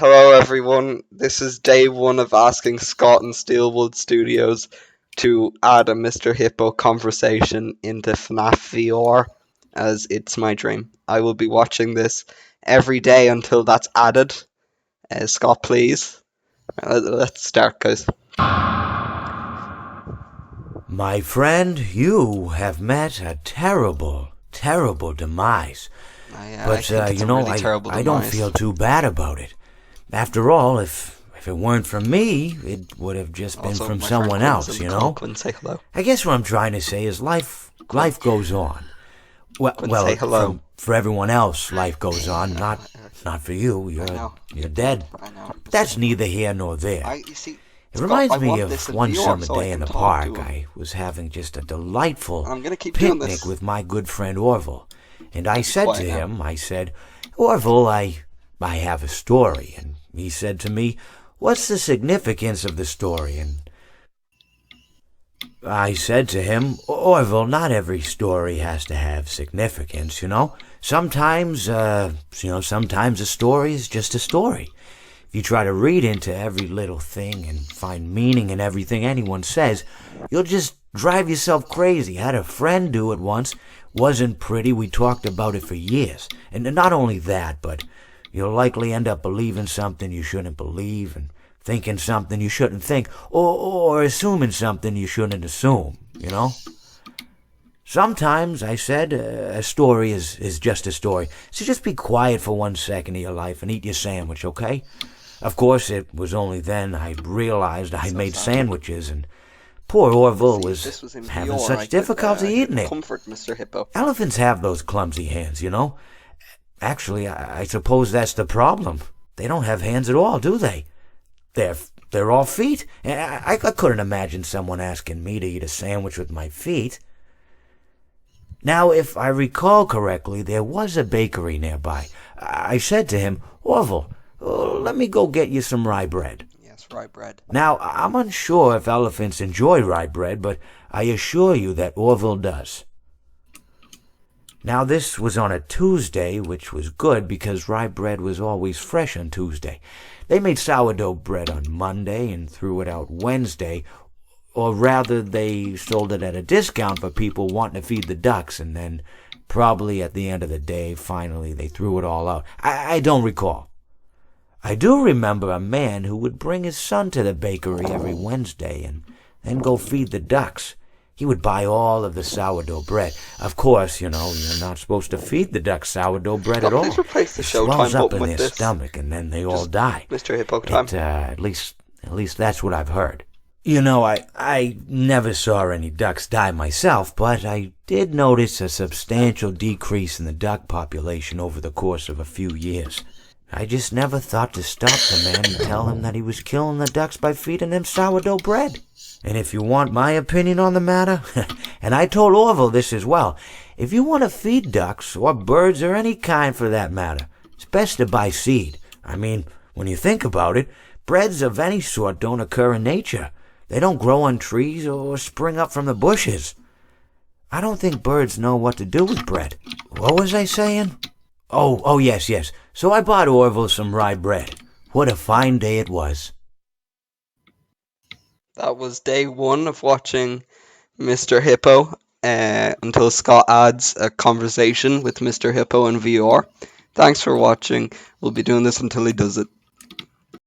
Hello, everyone. This is day one of asking Scott and Steelwood Studios to add a Mr. Hippo conversation into fnaf VR, as it's my dream. I will be watching this every day until that's added. Scott, please. Let's start, guys. My friend, you have met a terrible, terrible demise. I think it's a really terrible I don't demise. feel too bad about it. After all, if it weren't from me, it would have just been Also, from my someone friend Quinn's else, in you the call. know? Quinn, say hello. I guess what I'm trying to say is life goes on. Quinn, say hello. For everyone else, life goes on, not for you. You're dead. I know. But that's neither here nor there. You see, It Scott, reminds I me want of this in one VR summer so I day in can the talk to park. him. I was having just a delightful I'm gonna keep doing picnic this. with my good friend Orville. And I said quiet to now. him, Orville, I have a story. And he said to me, what's the significance of the story? And I said to him, Orville, not every story has to have significance, you know? Sometimes a story is just a story. If you try to read into every little thing and find meaning in everything anyone says, you'll just drive yourself crazy. I had a friend do it once. Wasn't pretty. We talked about it for years. And not only that, but you'll likely end up believing something you shouldn't believe and thinking something you shouldn't think, or assuming something you shouldn't assume, you know? Sometimes, I said, a story is just a story. So just be quiet for 1 second of your life and eat your sandwich, okay? Of course, it was only then I realized I made sandwiches, and poor Orville was having such difficulty eating it. Comfort Mr. Hippo. Elephants have those clumsy hands, you know? Actually, I suppose that's the problem. They don't have hands at all, do they? They're all feet. I couldn't imagine someone asking me to eat a sandwich with my feet. Now, if I recall correctly, there was a bakery nearby. I said to him, Orville, let me go get you some rye bread. Yes, rye bread. Now, I'm unsure if elephants enjoy rye bread, but I assure you that Orville does. Now, this was on a Tuesday, which was good because rye bread was always fresh on Tuesday. They made sourdough bread on Monday and threw it out Wednesday, or rather they sold it at a discount for people wanting to feed the ducks, and then probably at the end of the day, finally they threw it all out. I don't recall. I do remember a man who would bring his son to the bakery every Wednesday and then go feed the ducks. He would buy all of the sourdough bread. Of course, you're not supposed to feed the ducks sourdough bread at all. Please replace the It show swells time up button in with their this. stomach, and then they all die. Mr. Hippo time. At least that's what I've heard. I never saw any ducks die myself, but I did notice a substantial decrease in the duck population over the course of a few years. I just never thought to stop the man and tell him that he was killing the ducks by feeding them sourdough bread. And if you want my opinion on the matter, and I told Orville this as well, if you want to feed ducks, or birds, or any kind for that matter, it's best to buy seed. I mean, when you think about it, breads of any sort don't occur in nature. They don't grow on trees or spring up from the bushes. I don't think birds know what to do with bread. What was I saying? Oh, yes. So I bought Orville some rye bread. What a fine day it was. That was day one of watching Mr. Hippo until Scott adds a conversation with Mr. Hippo in VR. Thanks for watching. We'll be doing this until he does it.